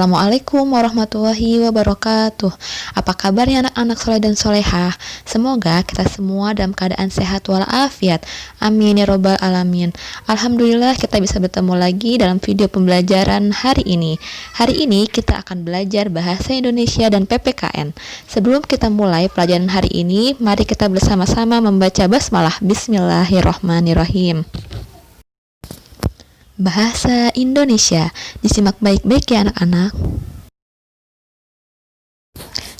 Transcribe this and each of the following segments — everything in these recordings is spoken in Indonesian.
Assalamualaikum warahmatullahi wabarakatuh. Apa kabarnya anak-anak soleh dan solehah? Semoga kita semua dalam keadaan sehat walafiat. Amin ya robbal alamin. Alhamdulillah kita bisa bertemu lagi dalam video pembelajaran hari ini. Hari ini kita akan belajar bahasa Indonesia dan PPKN. Sebelum kita mulai pelajaran hari ini, mari kita bersama-sama membaca basmalah. Bismillahirrahmanirrahim. Bahasa Indonesia, disimak baik-baik ya anak-anak.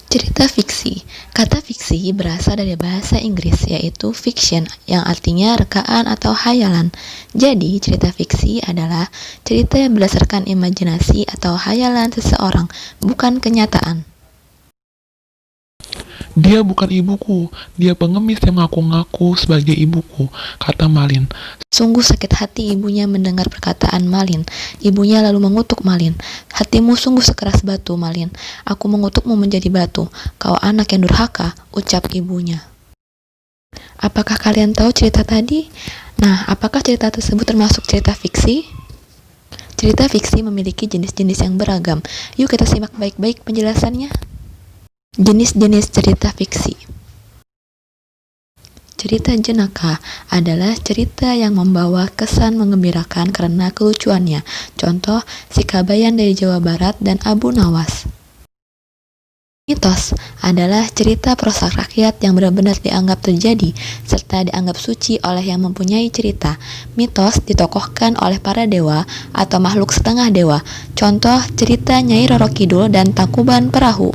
Cerita fiksi. Kata fiksi berasal dari bahasa Inggris, yaitu fiction, yang artinya rekaan atau hayalan. Jadi, cerita fiksi adalah cerita yang berdasarkan imajinasi atau hayalan seseorang, bukan kenyataan. Dia bukan ibuku, dia pengemis yang mengaku-ngaku sebagai ibuku, kata Malin. Sungguh sakit hati ibunya mendengar perkataan Malin. Ibunya lalu mengutuk Malin. Hatimu sungguh sekeras batu, Malin. Aku mengutukmu menjadi batu. Kau anak yang durhaka, ucap ibunya. Apakah kalian tahu cerita tadi? Nah, apakah cerita tersebut termasuk cerita fiksi? Cerita fiksi memiliki jenis-jenis yang beragam. Yuk kita simak baik-baik penjelasannya. Jenis-jenis cerita fiksi. Cerita jenaka adalah cerita yang membawa kesan menggembirakan karena kelucuannya. Contoh, Si Kabayan dari Jawa Barat dan Abu Nawas. Mitos adalah cerita prosa rakyat yang benar-benar dianggap terjadi serta dianggap suci oleh yang mempunyai cerita. Mitos ditokohkan oleh para dewa atau makhluk setengah dewa. Contoh, cerita Nyai Roro Kidul dan Tangkuban Perahu.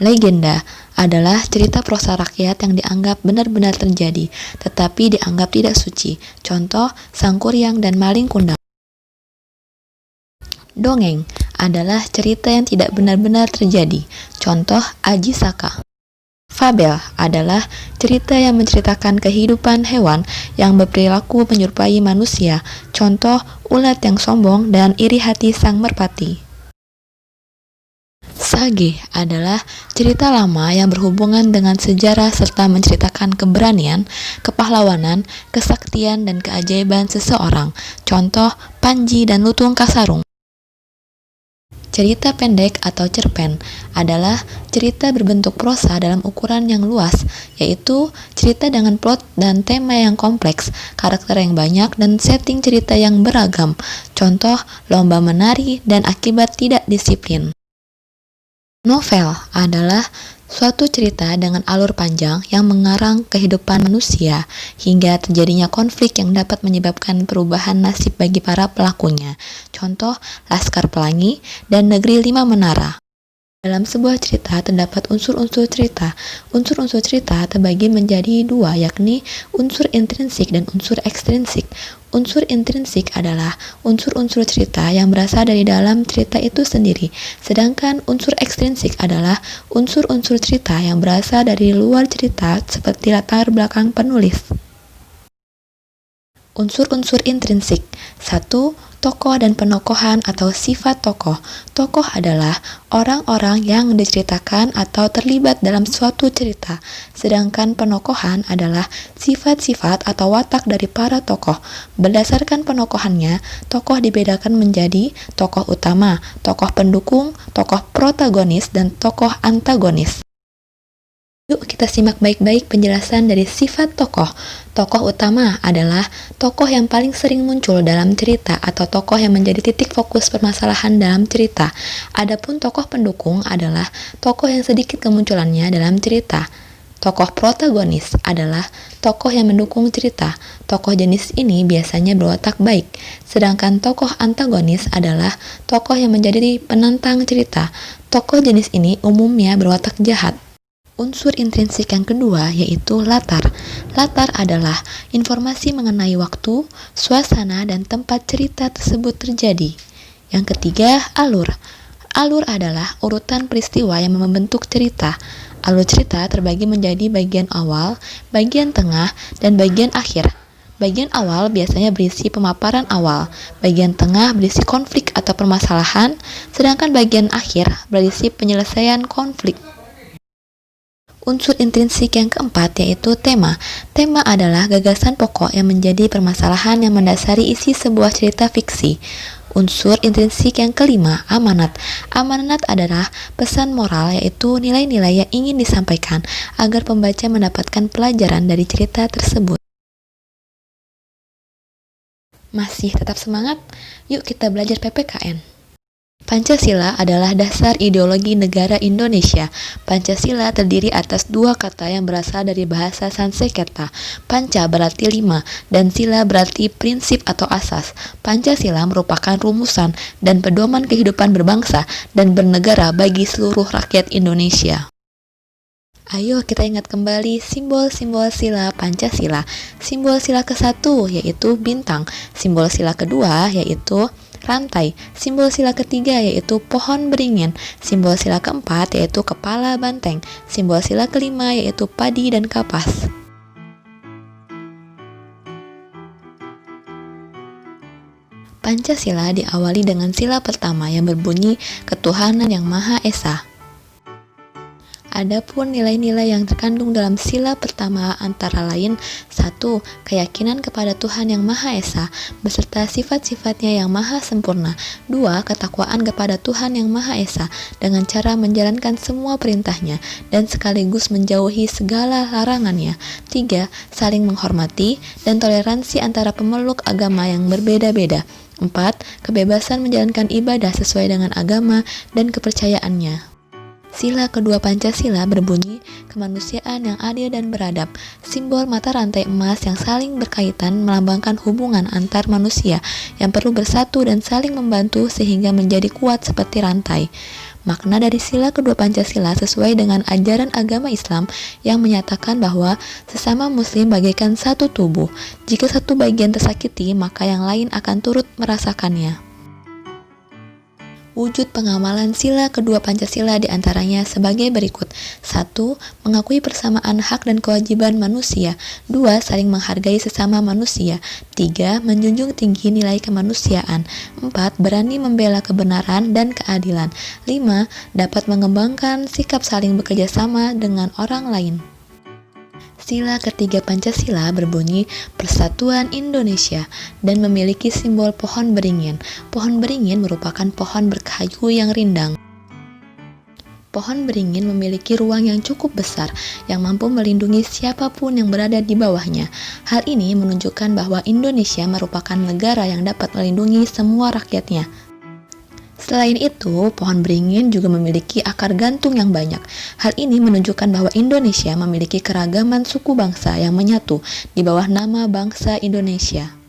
Legenda adalah cerita prosa rakyat yang dianggap benar-benar terjadi, tetapi dianggap tidak suci. Contoh, Sangkuriang dan Maling Kundang. Dongeng adalah cerita yang tidak benar-benar terjadi. Contoh, Aji Saka. Fabel adalah cerita yang menceritakan kehidupan hewan yang berperilaku menyerupai manusia. Contoh, Ulat yang sombong dan Iri Hati Sang Merpati. Sage adalah cerita lama yang berhubungan dengan sejarah serta menceritakan keberanian, kepahlawanan, kesaktian, dan keajaiban seseorang. Contoh, Panji dan Lutung Kasarung. Cerita pendek atau cerpen adalah cerita berbentuk prosa dalam ukuran yang luas, yaitu cerita dengan plot dan tema yang kompleks, karakter yang banyak, dan setting cerita yang beragam. Contoh, Lomba Menari dan Akibat Tidak Disiplin. Novel adalah suatu cerita dengan alur panjang yang mengarang kehidupan manusia hingga terjadinya konflik yang dapat menyebabkan perubahan nasib bagi para pelakunya. Contoh, Laskar Pelangi dan Negeri Lima Menara. Dalam sebuah cerita terdapat unsur-unsur cerita. Unsur-unsur cerita terbagi menjadi dua, yakni unsur intrinsik dan unsur ekstrinsik. Unsur intrinsik adalah unsur-unsur cerita yang berasal dari dalam cerita itu sendiri, sedangkan unsur ekstrinsik adalah unsur-unsur cerita yang berasal dari luar cerita seperti latar belakang penulis. Unsur-unsur intrinsik. 1. Tokoh dan penokohan atau sifat tokoh. Tokoh adalah orang-orang yang diceritakan atau terlibat dalam suatu cerita, sedangkan penokohan adalah sifat-sifat atau watak dari para tokoh. Berdasarkan penokohannya, tokoh dibedakan menjadi tokoh utama, tokoh pendukung, tokoh protagonis, dan tokoh antagonis. Yuk kita simak baik-baik penjelasan dari sifat tokoh. Tokoh utama adalah tokoh yang paling sering muncul dalam cerita atau tokoh yang menjadi titik fokus permasalahan dalam cerita. Adapun tokoh pendukung adalah tokoh yang sedikit kemunculannya dalam cerita. Tokoh protagonis adalah tokoh yang mendukung cerita. Tokoh jenis ini biasanya berwatak baik, sedangkan tokoh antagonis adalah tokoh yang menjadi penantang cerita. Tokoh jenis ini umumnya berwatak jahat. Unsur intrinsik yang kedua yaitu latar. Latar adalah informasi mengenai waktu, suasana, dan tempat cerita tersebut terjadi. Yang ketiga, alur. Alur adalah urutan peristiwa yang membentuk cerita. Alur cerita terbagi menjadi bagian awal, bagian tengah, dan bagian akhir. Bagian awal biasanya berisi pemaparan awal, bagian tengah berisi konflik atau permasalahan, sedangkan bagian akhir berisi penyelesaian konflik. Unsur intrinsik yang keempat yaitu tema. Tema adalah gagasan pokok yang menjadi permasalahan yang mendasari isi sebuah cerita fiksi. Unsur intrinsik yang kelima, amanat. Amanat adalah pesan moral, yaitu nilai-nilai yang ingin disampaikan agar pembaca mendapatkan pelajaran dari cerita tersebut. Masih tetap semangat? Yuk kita belajar PPKN. Pancasila adalah dasar ideologi negara Indonesia. Pancasila terdiri atas dua kata yang berasal dari bahasa Sanskerta. Panca berarti 5, dan sila berarti prinsip atau asas. Pancasila merupakan rumusan dan pedoman kehidupan berbangsa dan bernegara bagi seluruh rakyat Indonesia. Ayo kita ingat kembali simbol-simbol sila Pancasila. Simbol sila ke-1 yaitu bintang, simbol sila kedua yaitu rantai, simbol sila ketiga yaitu pohon beringin, simbol sila keempat yaitu kepala banteng, simbol sila kelima yaitu padi dan kapas. Pancasila diawali dengan sila pertama yang berbunyi ketuhanan yang Maha Esa. Adapun nilai-nilai yang terkandung dalam sila pertama antara lain 1. Keyakinan kepada Tuhan yang Maha Esa beserta sifat-sifatnya yang maha sempurna. 2. Ketakwaan kepada Tuhan yang Maha Esa dengan cara menjalankan semua perintahnya dan sekaligus menjauhi segala larangannya. 3. Saling menghormati dan toleransi antara pemeluk agama yang berbeda-beda. 4. Kebebasan menjalankan ibadah sesuai dengan agama dan kepercayaannya. Sila kedua Pancasila berbunyi kemanusiaan yang adil dan beradab. Simbol mata rantai emas yang saling berkaitan melambangkan hubungan antar manusia yang perlu bersatu dan saling membantu sehingga menjadi kuat seperti rantai. Makna dari sila kedua Pancasila sesuai dengan ajaran agama Islam yang menyatakan bahwa sesama muslim bagaikan satu tubuh. Jika satu bagian tersakiti, maka yang lain akan turut merasakannya. Wujud pengamalan sila kedua Pancasila diantaranya sebagai berikut. 1. Mengakui persamaan hak dan kewajiban manusia. 2. Saling menghargai sesama manusia. 3. Menjunjung tinggi nilai kemanusiaan. 4. Berani membela kebenaran dan keadilan. 5. Dapat mengembangkan sikap saling bekerja sama dengan orang lain. Sila ketiga Pancasila berbunyi Persatuan Indonesia dan memiliki simbol pohon beringin. Pohon beringin merupakan pohon berkayu yang rindang. Pohon beringin memiliki ruang yang cukup besar yang mampu melindungi siapapun yang berada di bawahnya. Hal ini menunjukkan bahwa Indonesia merupakan negara yang dapat melindungi semua rakyatnya. Selain itu, pohon beringin juga memiliki akar gantung yang banyak. Hal ini menunjukkan bahwa Indonesia memiliki keragaman suku bangsa yang menyatu di bawah nama bangsa Indonesia.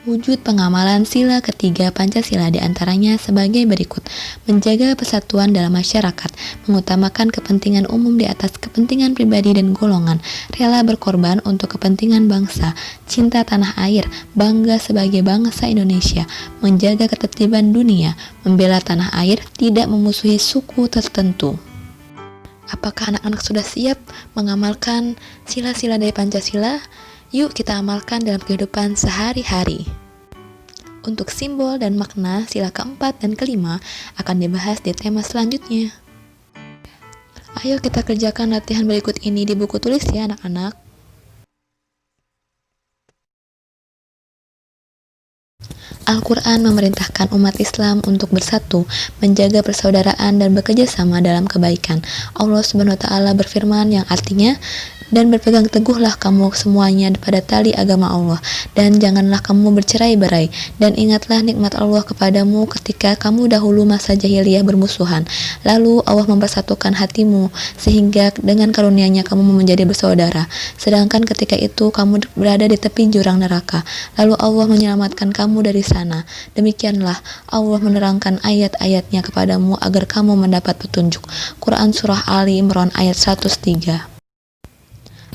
Wujud pengamalan sila ketiga Pancasila diantaranya sebagai berikut. Menjaga persatuan dalam masyarakat, mengutamakan kepentingan umum di atas kepentingan pribadi dan golongan, rela berkorban untuk kepentingan bangsa, cinta tanah air, bangga sebagai bangsa Indonesia, menjaga ketertiban dunia, membela tanah air, tidak memusuhi suku tertentu. Apakah anak-anak sudah siap mengamalkan sila-sila dari Pancasila? Yuk kita amalkan dalam kehidupan sehari-hari. Untuk simbol dan makna sila keempat dan kelima akan dibahas di tema selanjutnya. Ayo kita kerjakan latihan berikut ini di buku tulis ya anak-anak. Al-Quran memerintahkan umat Islam untuk bersatu, menjaga persaudaraan dan bekerja sama dalam kebaikan. Allah Subhanahu wa Ta'ala berfirman yang artinya, dan berpegang teguhlah kamu semuanya pada tali agama Allah, dan janganlah kamu bercerai-berai, dan ingatlah nikmat Allah kepadamu ketika kamu dahulu masa jahiliyah bermusuhan. Lalu Allah mempersatukan hatimu, sehingga dengan karunia-Nya kamu menjadi bersaudara. Sedangkan ketika itu kamu berada di tepi jurang neraka. Lalu Allah menyelamatkan kamu dari sana. Demikianlah Allah menerangkan ayat-ayat-Nya kepadamu agar kamu mendapat petunjuk. Quran Surah Ali Imran ayat 103.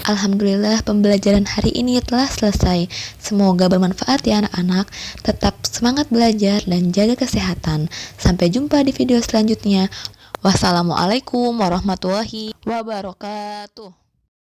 Alhamdulillah pembelajaran hari ini telah selesai. Semoga bermanfaat ya anak-anak. Tetap semangat belajar dan jaga kesehatan. Sampai jumpa di video selanjutnya. Wassalamualaikum warahmatullahi wabarakatuh.